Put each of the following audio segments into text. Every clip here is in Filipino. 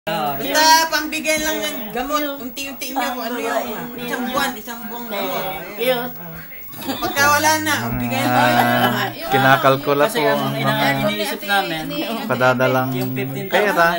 Basta pambigay lang ng gamot. Unti-unti niyo kung ano yung isang buwang gamot. Pagka wala na, bigay lang. Kinakalkula po ang mga iniisip namin. padadalang pera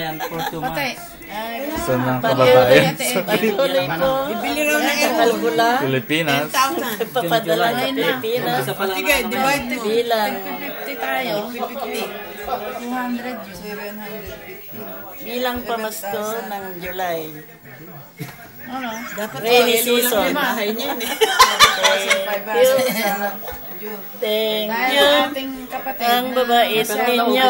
sa mga kababayan sa Bibili raw ng aircon. Pilipinas. 10,000. Papadala sa Pilipinas. Sige, divide mo. Bilang. 50 tayo. 50. 200 yun. 750. Bilang pamasko ng July. Ano? Dapat Rainy season. Bahay niya eh. Thank you. Ang babae sa ninyo.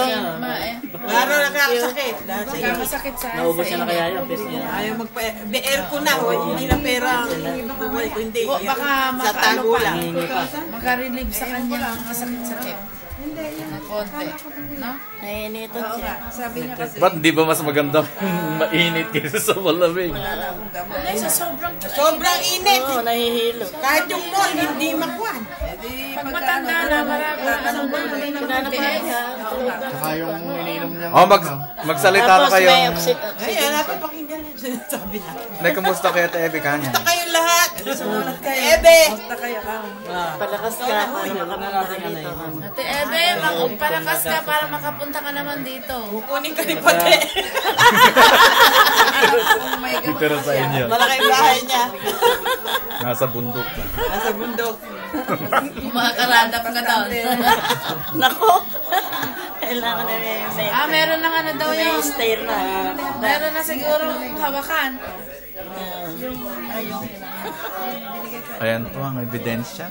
Laro nakakasakit. Nakakasakit sa Naubos na kaya yung best niya. Ayaw aircon na. Hindi na pera ang buhay ko. Hindi. Baka Sa tago lang. makarelieve sa kanya mga sakit-sakit. Ng konti. No? Nainitan siya. Sabi niya kasi. Ba't di ba mas maganda mainit kaysa sa malamig? Sobrang init. Oo, nahihilo. Kahit yung mall, hindi makuhan. Pag matanda na, marami Saka yung iniinom niya. Oh, magsalita na kayo. Ayun, dapat pakinggan yung sinasabi na. Nay, kamusta kayo at Ebe kanya? Basta kayong lahat. Ebe! Palakas ka. Ate Ebe, magpalakas ka para makapunta ka naman dito. Kukunin ka ni Pate. Dito na sa inyo. Malaki yung bahay niya. Nasa bundok na. Nasa bundok. Makakarandap ka daw. Nako. Kailangan na may Meron lang ano daw may yung... stay na. Meron na siguro hawakan. Ayan po ang ebidensya.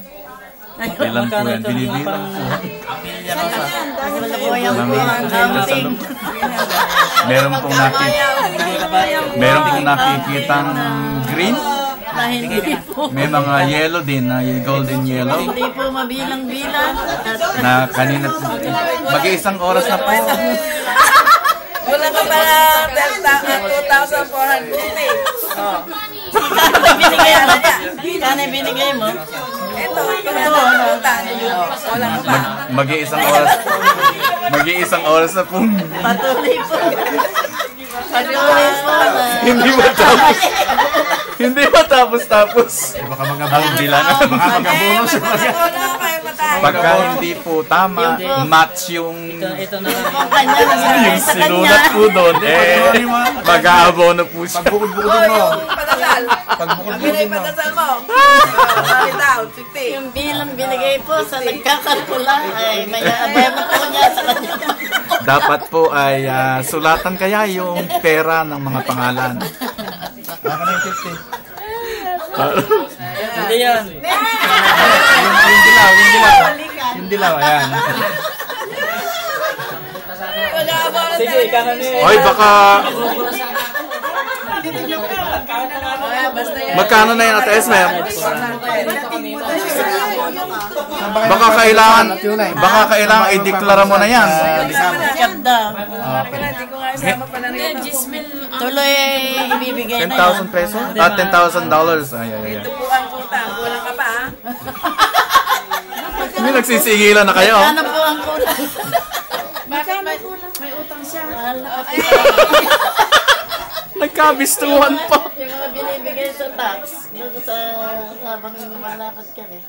Ilan po yan? Binibilang po. Meron pong nakikitang green. Na hindi po. May mga yellow din, na golden yellow. Hindi po mabilang-bilang. Na kanina, mag-iisang oras na po. Wala ka pala 2,450. Oh. Binigay mo. Kano binigay mo? Ito, wala ka pa. Mag-iisang oras. Mag-iisang oras na po. Patuloy po. Patuloy po. Hindi matapos. Hindi matapos-tapos. Baka mga Ang bilangan. bonus. Pagka hindi po tama, match yung Ito na lang. Kanya lang yung sa sinulat kanya. po doon. Mag-aabono po siya. Pagbukod-bukod mo. Padasal. Pagbukod-bukod mo. Padasal mo. Sorry daw, 50. Yung bilang binigay po sa nagkakalkula ay may abono po niya sa kanya. Dapat po ay sulatan kaya yung pera ng mga pangalan. Baka na yung 50. Hindi yan. Yung dilaw. Yung dilaw, ayan. Sige, ikaw na Oy, baka... Magkano na yan, Ate Esmer? Baka kailangan i-deklara mo na yan. Ganda. Hindi, Gismil. Tuloy ibibigay na 10,000 pesos? $10,000. Ay. Kulang ka pa, ha? Hindi nagsisigilan na kayo. Ano po ang kulang? Bakit may utang siya? Nagkabistuhan pa. Yung mga binibigay sa tax. Doon sa habang lumalakad ka eh.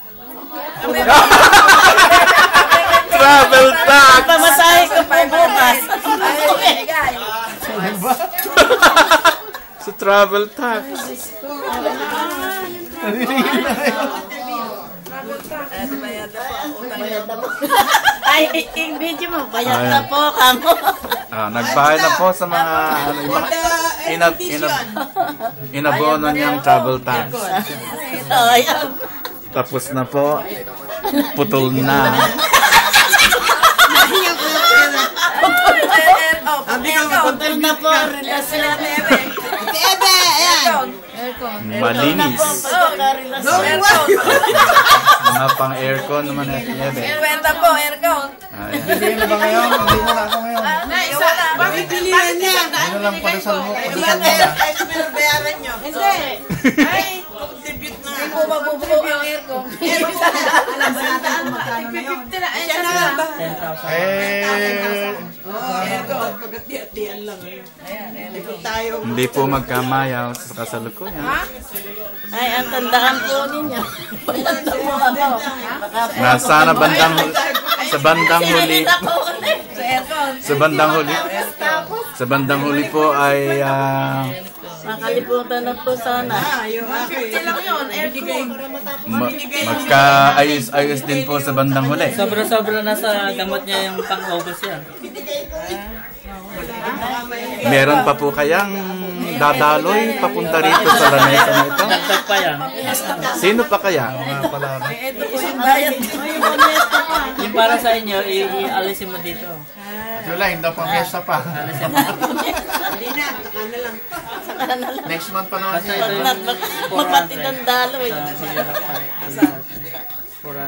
Travel tax. Pamasahe ko po bukas. Sa travel tax. Ay, i-video mo. Bayad na po kamo. Nagbayad na po sa mga inabono niyang travel tax. Ayan. Tapos na po. Putol na. Putol na po. Relasyon. Ebe! Ayan! Malinis. Pagkakarelasyon. Mga pang aircon naman na Ebe. Kwenta po, aircon. Bibigyan na ba ngayon? Hindi mo na ako ngayon. Bakit bilihan niya? Ano lang padasal mo? Ilan Padasal mo na. ay binabayaran nyo? Hindi. Ay, debut na. po mabubuo ang aircon. Alam ba natin kung magkano na yun? Siya na lang ba? 10,000. Aircon. Pagkatiyan lang. Ayan, tayo. Hindi po magkamayaw sa kasalukuyan. Ay, ang tandaan po ninyo. Tanda po ako. Nasa na bandang sa bandang huli. Sa aircon. Sa bandang huli po ay Makalimutan na po sana. Yung akin. lang yun, aircon. magkaayos-ayos din po sa bandang huli. Sobra-sobra na sa gamot niya yung pang-August yan. Meron pa po kayang dadaloy papunta rito sa lamesa na ito? Dagdag pa yan. Sino pa kaya? Yung para sa inyo, i-alisin mo dito. July, hindi pa mesa pa. Alisin mo. Hindi na, saka na lang. Next month pa naman. Basta ito yung Mapatid ang daloy. Pura.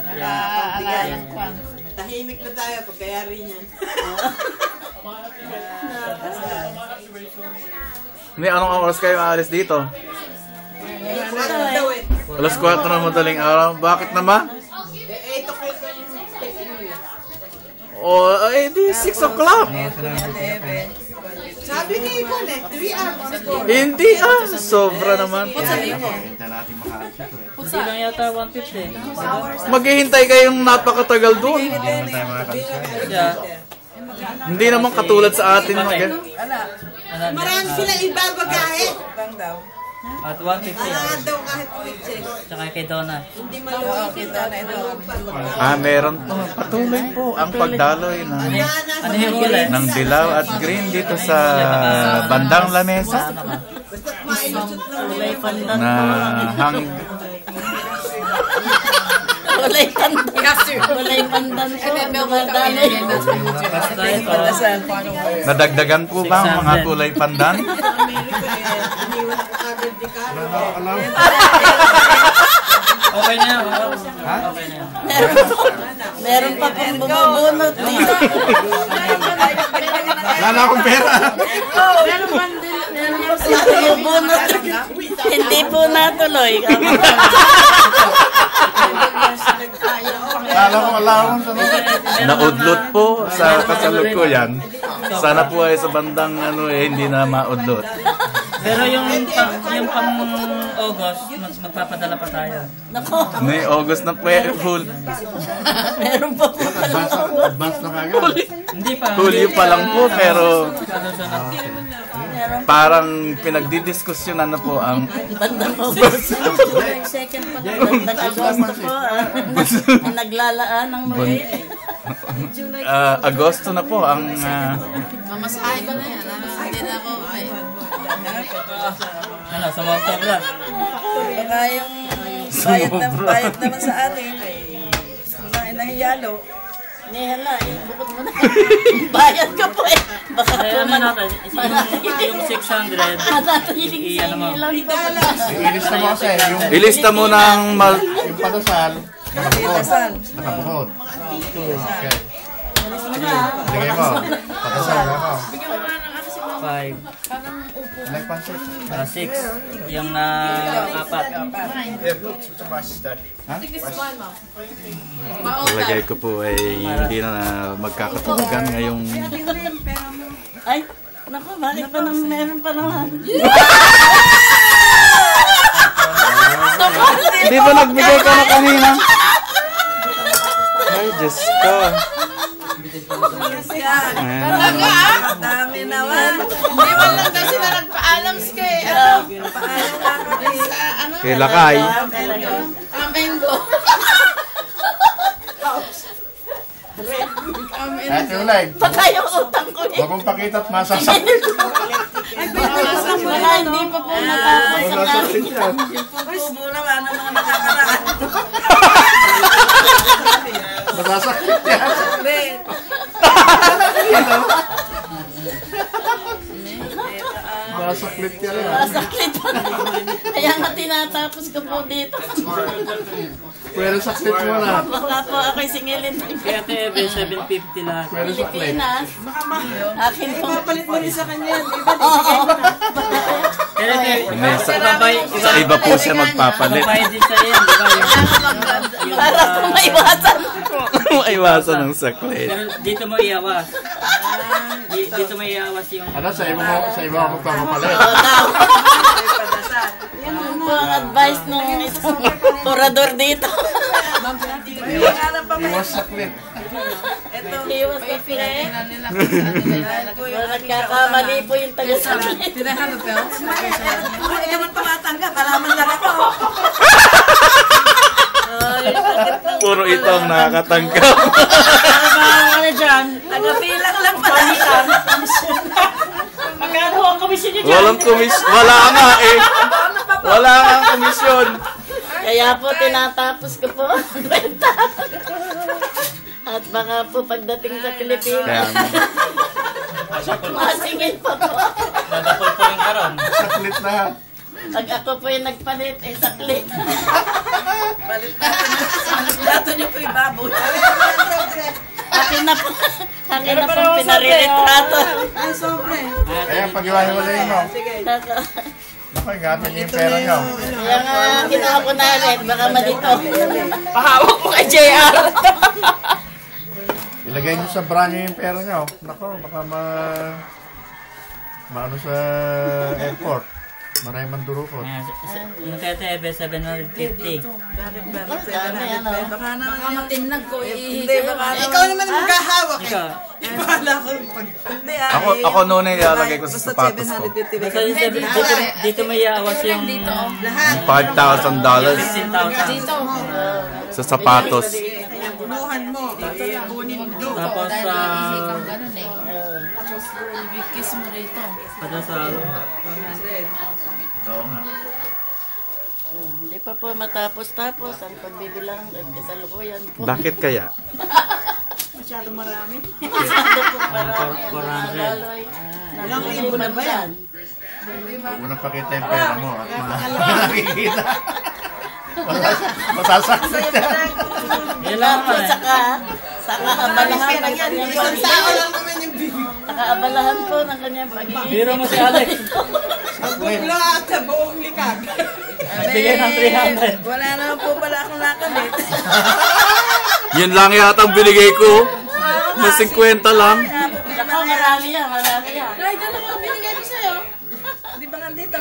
Tahimik na tayo pagkayari niyan. Hindi, anong oras kayo aalis dito? Daw eh. Alas 4 ng madaling araw. Bakit naman? 8 o'clock yung check-in nila. O, di 6 o'clock. Sabi ni Icon eh, 3 hours. Hindi sobra naman. Hintay natin makaalis ito eh. Hindi lang yata 150. Maghihintay kayong napakatagal doon. Hindi naman tayo makakalis eh. Yeah. Hindi naman katulad sa atin. Marami sila ibabagahe. At 150. Daw kahit witches. Tsaka kay Donna. Hindi maluwag ito. Meron po. Patuloy po ang pagdaloy Ano yung gulay? ng dilaw at green dito sa bandang lamesa Basta't mailusot lang nila. Walay pandan. na Walay pandan. Walay pandan po. Mga daloy. Basta ito. nadagdagan po ba ang mga kulay pandan? Iniwan ako agad di ka. Okay na yan. Okay na yan. Meron pa pong bumubunot dito. Wala na akong pera. Meron pa bumubunot. Hindi po natuloy. Wala akong Naudlot po sa kasalukuyan. Sana po ay sa bandang hindi na maudlot. Pero yung pang-August, magpapadala pa tayo. Nako, May August na po meron pa po. advance na kagad. Hindi pa. Hulyo pa lang po pero Sunod. parang pinagdidiskusyonan na po ang Bandang August. Second pa na. Bandang Agosto po. Naglalaan ng muli. Agosto na po ang Mamasahe ko na yan. Hindi na ako. Ano, sumobra. Baka yung bayad naman sa atin. Nahiyalo. Hala, bukod mo na. Bayad ka po eh. Baka Kaya po ano natin, yung 600, i-ano mo. Ilista mo kasi. ilista mo ng Yung padasal, nakabuhod. Okay. Sige mo. Padasal ako. 5, Like pancit. 6, yung na 4. Palagay ko po ay hindi na magkakatulugan ngayong Ay, naku, bakit pa nang meron pa naman? Hindi ba nagbigay ka na kanina? Ay, Diyos ko. Dami naman. Hindi mo lang daw sila nagpaalam kay Kay Lakay. Amengo. At yung like, Baka yung utang ko eh. huwag mong pakita at masasakit. Baka hindi pa po natapos ang Masasakit yan. puso naman ng mga nakakaraan. Masasakit yan. Masakit yan. Masakit pa naman. Kaya nga tinatapos ko po dito. Pero sakit mo na. Baka po ako'y singilin. Kaya TV, 750 lahat. Pero sakit. Pilipinas. Akin po. Palit mo rin sa kanya. Kaya May sa iba po siya magpapalit. Babayad din sa yan, di ba? Para maiwasan ko. Maiwasan ng saklit. Pero dito mo iyawas. Dito mo iyawas yung... Ano, sa iba mo magpapalit. Yan po ang advice nung isang orador dito. Iwas saklit. Iwas ka pire. Nagkakamali po yung taga-sabi. Hindi naman tumatanggap. Alaman lang ako. Puro itong nakakatanggap. Ano dyan? Taga-bilang lang pala. Magkano ang komisyon nyo dyan? Walang komisyon. Wala nga eh. Wala nga ang komisyon. Kaya po tinatapos ko po ang benta. At baka po pagdating sa Pilipinas, masingil pa po. Dadapol po rin karon. Saklit lahat. Pag ako po yung nagpalit, saklit. Dato niyo po ibabaw. Akin na po pinariritrato. Ay, sobre. Kaya pag-iwahiwalayin mo. Naku, ingatan niyo yung pera niyo. Kaya nga kinuha ko na rin, baka malito. Pahawak mo kay JR. Ilagay niyo sa bra niyo yung pera niyo. Naku, baka maano sa airport. Maray mandurukot. Yung kaya Tebe, 750. Baka naman Matinag ko. Hindi, baka ikaw naman maghahawak eh. Ikaw, Bahala ko. Hindi ah. Ako noon ay ilalagay ko sa sapatos ko. basta yung dito may iyawas yung Lahat. $5,000 15,000. sa sapatos. Kaya bunuhan mo. Kunin mo. Tapos Ganun eh. Tapos, ibigkis mo rito. padasal. Oo nga. Hindi pa po matapos-tapos ang pagbibilang at kasalukuyan po. Bakit kaya? Masyado marami. Masyado po marami. 400. Laloy. Ilang libo na ba yan? Huwag mo nang pakita yung pera mo at makikita. Masasakit yan. Yan lang Tapos naman saka abalahan ng kanyang Isang tao lang naman yung bibig. Saka abalahan po ng kanyang pag-iisip. Biro mo si Alex. Bumula sa buong likag. Nagbigay ng 300. Wala naman po pala akong nakamit. Yun lang yata ang binigay ko. Mas 50 lang. Ako, marami yan, marami yan. Ay, dyan lang ang binigay ko sa'yo. Di ba nandito?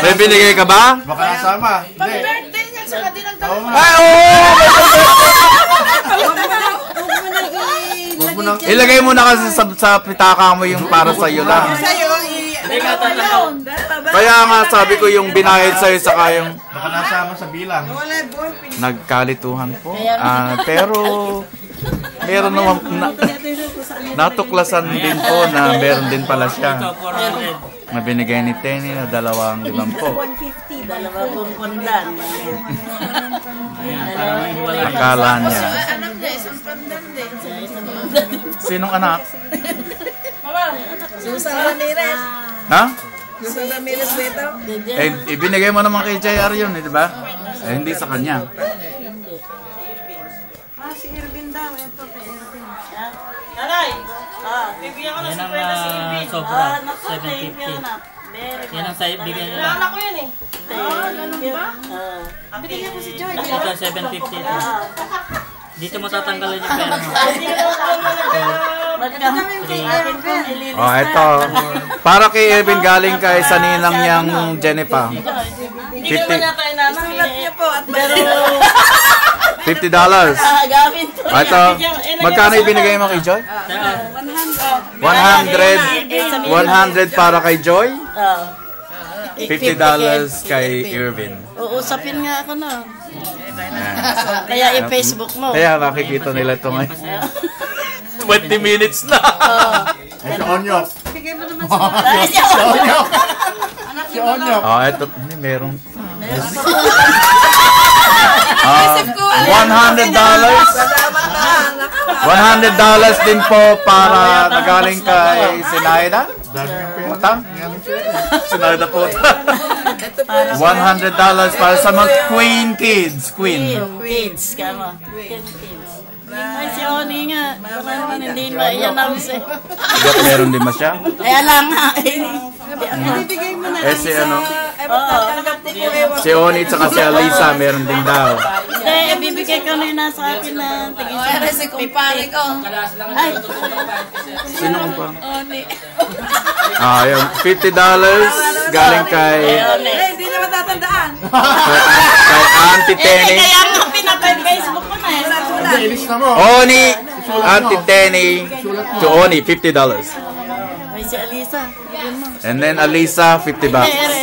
May binigay ka ba? Baka nasama. Hindi. Birthday niya sa kadilang Oo nga. Ay, oo! Huwag mo nang... Ilagay mo na kasi sa pitaka mo yung para sa'yo lang. Sa'yo, Hindi ka tatanggap. Kaya nga sabi ko yung binayad sa'yo saka yung Baka nasama sa bilang. wala boy. nagkalituhan po. Pero meron naman natuklasan din po na meron din pala Ito, siya 400. na binigay ni Tenny na 250. Dalawa pong pundan. Ayan, para maiwala. Akala niya. Anak niya, isang pandan din. Sinong anak? Susan Ramirez. Ha? Susan Ramirez dito. Eh, ibinigay mo naman kay JR yun, di ba? Eh, hindi sa kanya. Si Irvin daw. Ito kay Irvin. Aray! Bibigyan ko Yan ng ang sobra, 750. Yan ang bigyan nila. Anak ko yun eh. Ganun ba? Binigyan ko si George. Ito, 750 ito. Dito mo tatanggalin yung pera mo. Oh, ito. Para kay Irvin galing kay sa ninang niyang Jennifer. Hindi ko na tayo nanak. Sulat niyo po at Pero, $50. gamit po. Oh, ito. Magkano ibinigay mo kay Joy? 100 para kay Joy, $50 kay Irvin. Uusapin nga ako na. Kaya i-Facebook mo. Kaya makikita nila ito ngayon. 20 minutes na. Ay, si Onyok. bigay mo naman Ay, Si Onyok. Si Onyok. Oh, ito. Hindi, merong. $100. $100 din po para nagaling kay Sinaida. Dami yung pera. Utang? Yan ang pera. Sinaida po. $100 para sa mga Queen kids. Queen. Kids, kama. Kids. Ay, si Oni nga. Baka naman hindi ma-i-announce eh. Tigat meron din ba siya? Kaya lang nga eh. Ibigay mo na. Eh si ano, Oo. si Oni tsaka si Alisa meron din daw. Hindi, ibibigay ko na yung nasa akin na Pero si kumpare ko. Ay, Sino kung pa? Oni. Ah, yung $50 galing kay Hindi na matatandaan. Auntie Tenny. kaya nga pinapag-Facebook ko na eh. Ilis na mo. Oni, Auntie Tenny to Oni, $50. Ay, si Alisa. Yun mo. And then Alisa, $50. Ere.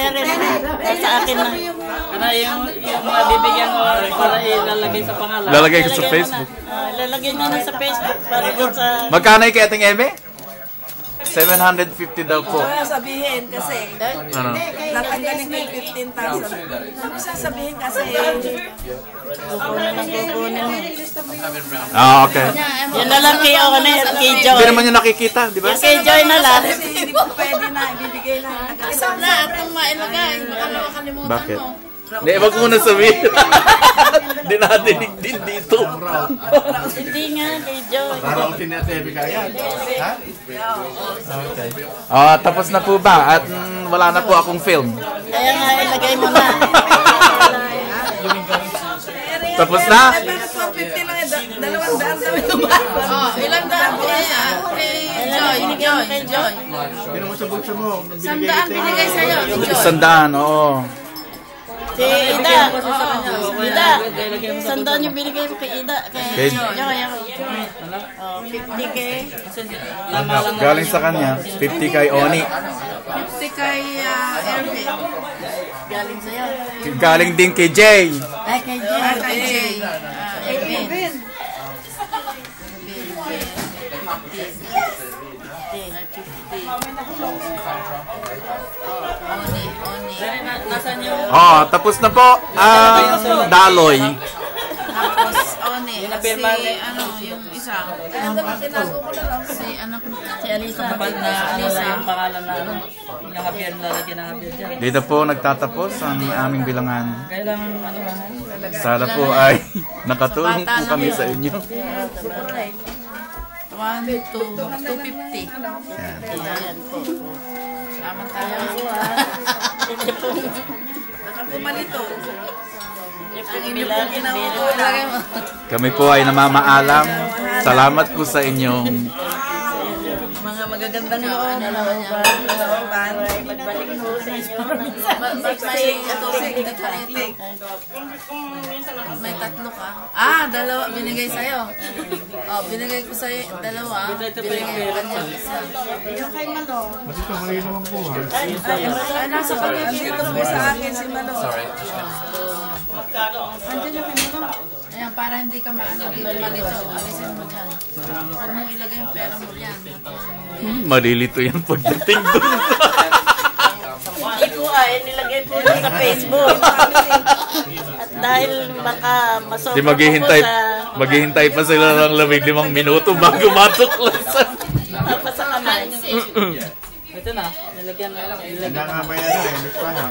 Sa akin na. Ano yung mabibigyan ko para ilalagay sa pangalan. Lalagay ko sa Facebook. Lalagay na sa Facebook para dun sa... Magkano yung kay Ating Eme? 750 daw po. Kaya sabihin kasi, Ano? natanggalin ko yung 15,000. Ano sasabihin kasi, Kukunin ang kukunin mo. Ah, okay. Yan na lang kay One at kay Hindi Joy. naman yung nakikita, di ba? Yung kay Joy na lang. hindi ko pwede na ibibigay na. Asap na atong mailagay. Baka makakalimutan Bakit? mo. Hindi, wag mo na sabihin. Hindi nadinig din dito. Hindi nga kay Joy. Parautin niya Tebi kaya. Ha? Okay. Ah, tapos na po ba? At wala na po akong film. Kaya nga ilagay mo na. Tapos na? 250 lang yun, 200 daw yung bago. Oh, ilang daan po yan? Kay Joy. Joy. Joy. Hindi mo sa bulsa mo. Sandaan binigay sa'yo. ni Joy. 100, oo. Si Ida. Ida. Sandaan yung binigay mo kay Ida. Kay- Kay Joy. Oh, 50K. Galing sa kanya, 50 kay Oni. 50 kay Ervin. Galing sa'yo. Galing din kay Jay. Ay, kay Joy. Kay Jay. Ervin. Nasaan yung Oh, tapos na po ang daloy. Tapos, Oni. Si, ano, yung isa. Si, anak ko. Si Alisa. kapal na ano na yung pangalan na ano? Yung Javier, lalagyan ng Javier dyan. Dito po nagtatapos ang aming bilangan. Kailangan ano ba? Sana po ay nakatulong po kami sa inyo. 1, 2, 250. Yan. Salamat tayo. Hindi po. Baka pumalito. Bilangin mo. Kami po ay namamaalam. Salamat po sa inyong Mga magagandang loob. Magbalik po sa inyo. May tatlo ka. Ah, dalawa. Binigay sa'yo. Oh, binigay ko sa'yo. Dalawa. Binigay ko kanya. Kasi ito mali naman po ha. Ay, nasa kanya. Dito po sa akin si Malo. Ayan, para hindi ka maano dito. Alisin mo dyan. Huwag mong ilagay yung pera mo yan. malilito yan pagdating doon. Hindi po ay nilagay po na sa Facebook. At dahil baka masobra Di maghihintay pa sila ng 5 minuto bago matuklasan. Tapos sa kamay. Ito na, nilagyan na lang. Nangangamay na na. Ilis pa ha.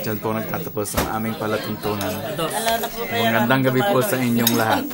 Diyan po nagtatapos ang aming palatuntunan. Ala na po kayo. Magandang gabi po sa inyong lahat.